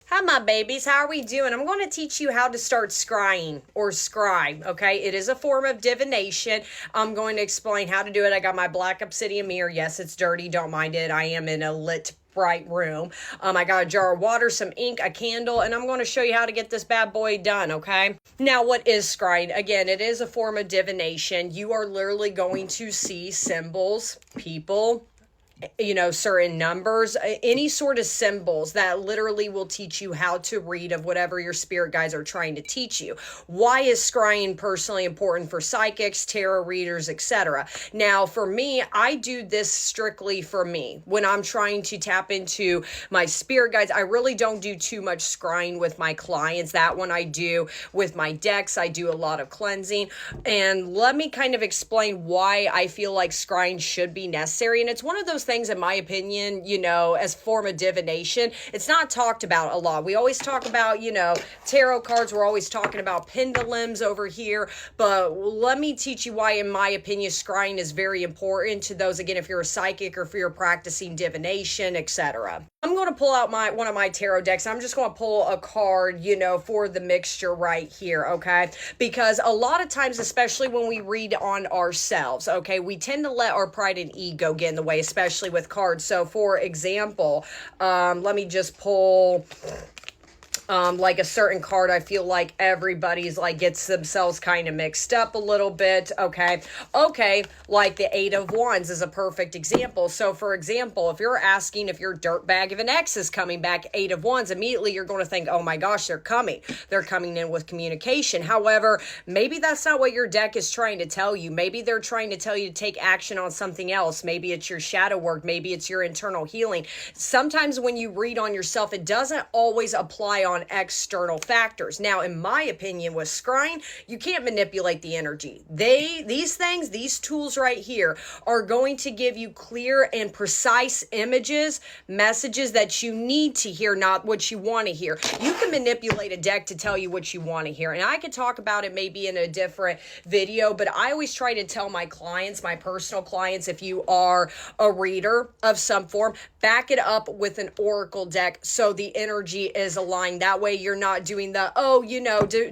Hi, my babies. How are we doing? I'm going to teach you how to start scrying or scribe, okay? It is a form of divination. I'm going to explain how to do it. I got my black obsidian mirror. Yes, it's dirty. Don't mind it. I am in a lit bright room. I got a jar of water, some ink, a candle, and I'm going to show you how to get this bad boy done, okay? Now, what is scrying? Again, it is a form of divination. You are literally going to see symbols, people, certain numbers, any sort of symbols that literally will teach you how to read of whatever your spirit guides are trying to teach you. Why is scrying personally important for psychics, tarot readers, etc.? Now, for me, I do this strictly for me. When I'm trying to tap into my spirit guides, I really don't do too much scrying with my clients. That one I do with my decks. I do a lot of cleansing. And let me kind of explain why I feel like scrying should be necessary. And it's one of those things, in my opinion, as form of divination, it's not talked about a lot. We always talk about, tarot cards. We're always talking about pendulums over here. But let me teach you why, in my opinion, scrying is very important to those, again, if you're a psychic or if you're practicing divination, etc. I'm going to pull out one of my tarot decks. I'm just going to pull a card, for the mixture right here, okay? Because a lot of times, especially when we read on ourselves, okay, we tend to let our pride and ego get in the way, especially with cards. So, for example, let me just pull like a certain card. I feel like everybody's gets themselves kind of mixed up a little bit. Okay, like the Eight of Wands is a perfect example. So for example, if you're asking if your dirtbag of an ex is coming back, Eight of Wands, immediately you're going to think, oh my gosh, they're coming in with communication. However, maybe that's not what your deck is trying to tell you. Maybe they're trying to tell you to take action on something else. Maybe it's your shadow work. Maybe it's your internal healing. Sometimes when you read on yourself, it doesn't always apply on external factors. Now, in my opinion, with scrying, you can't manipulate the energy. These tools right here are going to give you clear and precise images, messages that you need to hear, not what you want to hear. You can manipulate a deck to tell you what you want to hear. And I could talk about it maybe in a different video, but I always try to tell my clients, my personal clients, if you are a reader of some form, back it up with an oracle deck so the energy is aligned. That way you're not doing the,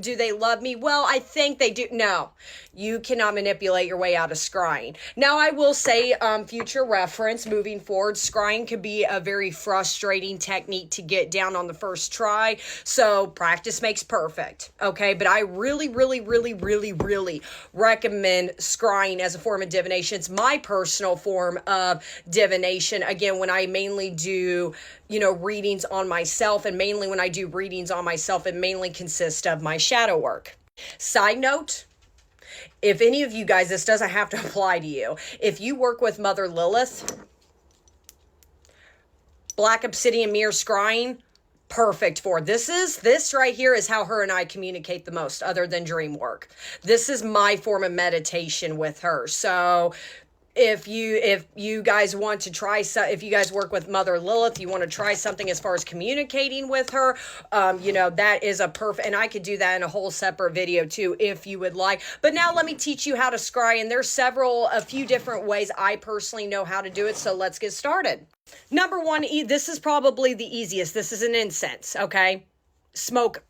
do they love me? Well, I think they do. No, you cannot manipulate your way out of scrying. Now, I will say, future reference, moving forward, scrying could be a very frustrating technique to get down on the first try. So practice makes perfect. Okay. But I really, really, really, really, really recommend scrying as a form of divination. It's my personal form of divination. Again, when I mainly do, readings on myself, and mainly when I do readings on myself, it mainly consists of my shadow work. Side note, if any of you guys, this doesn't have to apply to you, if you work with Mother Lilith, black obsidian mirror scrying, perfect for this right here is how her and I communicate the most, other than dream work. This is my form of meditation with her. So if you guys want to try, if you guys work with Mother Lilith, you want to try something as far as communicating with her, that is a perfect, and I could do that in a whole separate video too, if you would like. But now let me teach you how to scry, and there's a few different ways I personally know how to do it. So let's get started. Number one, this is probably the easiest. This is an incense, okay? Smoke,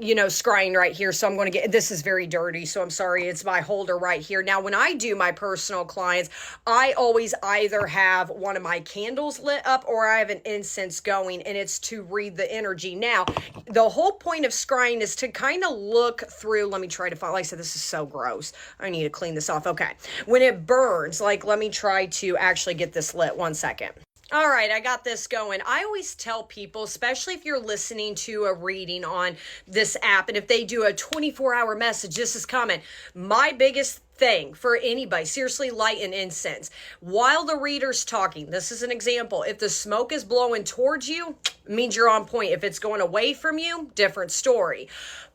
scrying right here. So I'm going to this is very dirty. So I'm sorry. It's my holder right here. Now, when I do my personal clients, I always either have one of my candles lit up or I have an incense going, and it's to read the energy. Now, the whole point of scrying is to kind of look through. Let me try to find, like I said, this is so gross. I need to clean this off. Okay. When it burns, let me try to actually get this lit. 1 second. All right, I got this going. I always tell people, especially if you're listening to a reading on this app, and if they do a 24-hour message, this is coming. My biggest thing for anybody, seriously, light an incense. While the reader's talking, this is an example. If the smoke is blowing towards you, it means you're on point. If it's going away from you, different story.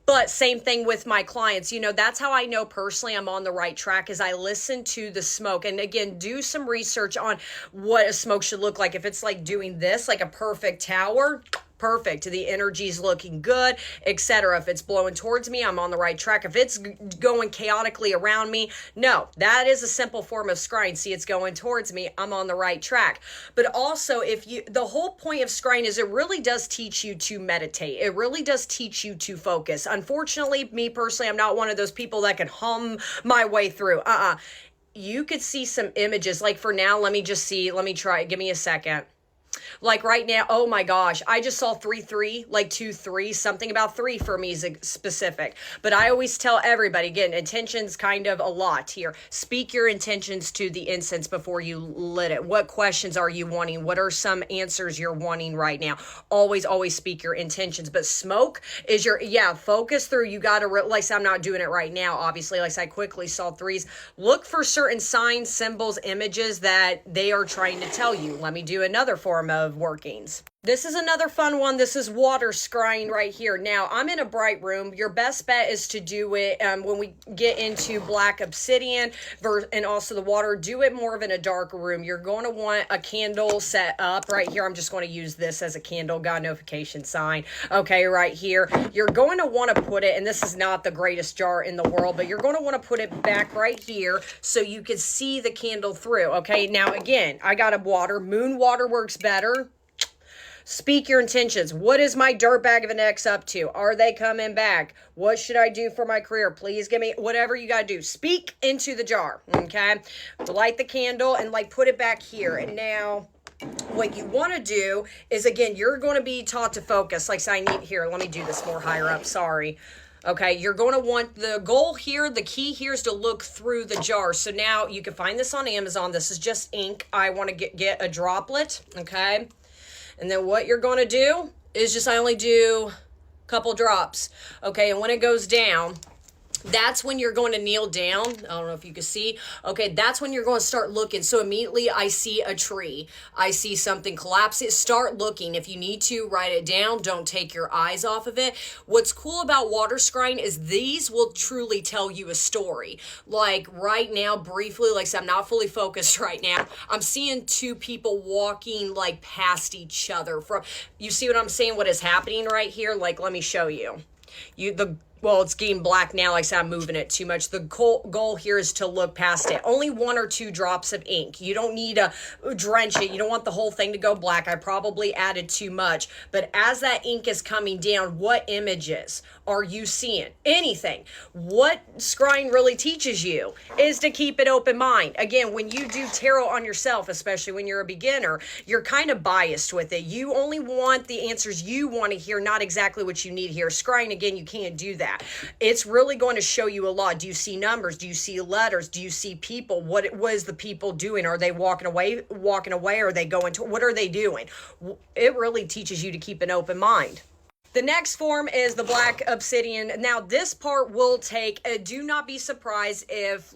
But same thing with my clients. That's how I know personally I'm on the right track, is I listen to the smoke. And again, do some research on what a smoke should look like. If it's like doing this, like a perfect tower, perfect. The energy's looking good, etc. If it's blowing towards me, I'm on the right track. If it's going chaotically around me, no, that is a simple form of scrying. See, it's going towards me, I'm on the right track. But also, the whole point of scrying is it really does teach you to meditate. It really does teach you to focus. Unfortunately, me personally, I'm not one of those people that can hum my way through. You could see some images. Like for now, let me try. Give me a second. Like right now, oh my gosh, I just saw 3-3, like 2-3, something about 3 for me is specific. But I always tell everybody, again, intentions kind of a lot here. Speak your intentions to the incense before you lit it. What questions are you wanting? What are some answers you're wanting right now? Always speak your intentions. But smoke is focus through. You got to, like I'm not doing it right now, obviously. Like I quickly saw 3s. Look for certain signs, symbols, images that they are trying to tell you. Let me do another form of workings. This is another fun one. This is water scrying right here. Now, I'm in a bright room. Your best bet is to do it when we get into black obsidian and also the water. Do it more of in a dark room. You're going to want a candle set up right here. I'm just going to use this as a candle. God notification sign. Okay, right here. You're going to want to put it, and this is not the greatest jar in the world, but you're going to want to put it back right here so you can see the candle through. Okay, now again, I got a water. Moon water works better. Speak your intentions. What is my dirtbag of an ex up to? Are they coming back? What should I do for my career? Please give me whatever you got to do. Speak into the jar, okay? Light the candle and put it back here. And now what you want to do is, again, you're going to be taught to focus. Like, so I need here. Let me do this more higher up. Sorry. Okay, you're going to want the goal here, the key here is to look through the jar. So now you can find this on Amazon. This is just ink. I want to get a droplet, okay? And then what you're going to do is I only do a couple drops. Okay, and when it goes down, that's when you're going to kneel down. I don't know if you can see. Okay, that's when you're going to start looking. So immediately I see a tree. I see something collapse. Start looking. If you need to, write it down. Don't take your eyes off of it. What's cool about water scrying is these will truly tell you a story. Like right now, briefly, like I said, I'm not fully focused right now. I'm seeing 2 people walking past each other. You see what I'm saying? What is happening right here? Let me show you. Well, it's getting black now. Like I said, I'm moving it too much. The goal here is to look past it. Only 1 or 2 drops of ink. You don't need to drench it. You don't want the whole thing to go black. I probably added too much. But as that ink is coming down, what images are you seeing? Anything. What scrying really teaches you is to keep an open mind. Again, when you do tarot on yourself, especially when you're a beginner, you're kind of biased with it. You only want the answers you want to hear, not exactly what you need here. Scrying, again, you can't do that. It's really going to show you a lot. Do you see numbers? Do you see letters? Do you see people? What is the people doing? Are they walking away? Are they going to, what are they doing? It really teaches you to keep an open mind. The next form is the black obsidian. Now, this part will take, do not be surprised if,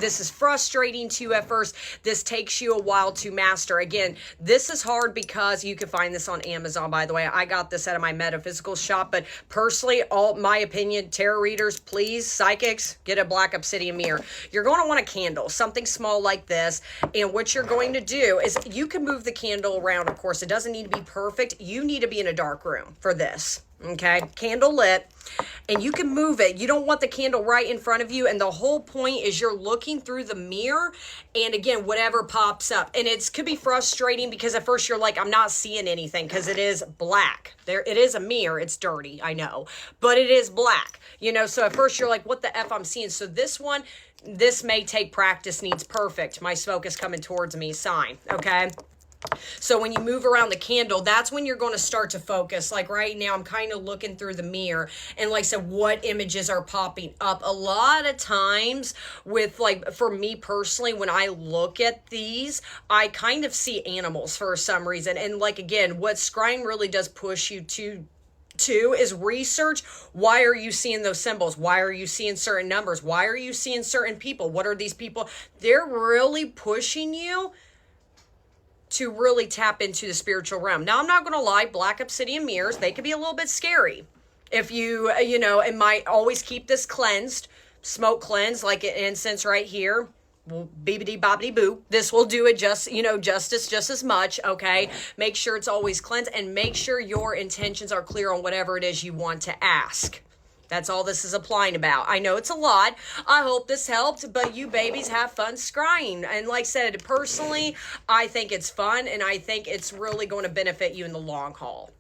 this is frustrating to you at first. This takes you a while to master. Again, this is hard because you can find this on Amazon, by the way. I got this out of my metaphysical shop, but personally, my opinion, tarot readers, please, psychics, get a black obsidian mirror. You're going to want a candle, something small like this, and what you're going to do is you can move the candle around. Of course, it doesn't need to be perfect. You need to be in a dark room for this. Okay, candle lit, and you can move it. You don't want the candle right in front of you, and the whole point is you're looking through the mirror, and again, whatever pops up. And it could be frustrating because at first you're like, I'm not seeing anything because it is black. It is a mirror. It's dirty, I know, but it is black, so at first you're like, what the F I'm seeing? So this may take practice, needs perfect. My smoke is coming towards me, sign, okay? So when you move around the candle, that's when you're going to start to focus. Like right now, I'm kind of looking through the mirror and like I said, what images are popping up? A lot of times with for me personally, when I look at these, I kind of see animals for some reason. And again, what scrying really does push you to is research. Why are you seeing those symbols? Why are you seeing certain numbers? Why are you seeing certain people? What are these people? They're really pushing you to really tap into the spiritual realm. Now, I'm not going to lie, black obsidian mirrors, they can be a little bit scary. If you, it might always keep this cleansed, smoke cleansed, like an incense right here. beebity bobbity boo. This will do it just, justice just as much, okay? Make sure it's always cleansed, and make sure your intentions are clear on whatever it is you want to ask. That's all this is applying about. I know it's a lot. I hope this helped, but you babies have fun scrying. And like I said, personally, I think it's fun, and I think it's really going to benefit you in the long haul.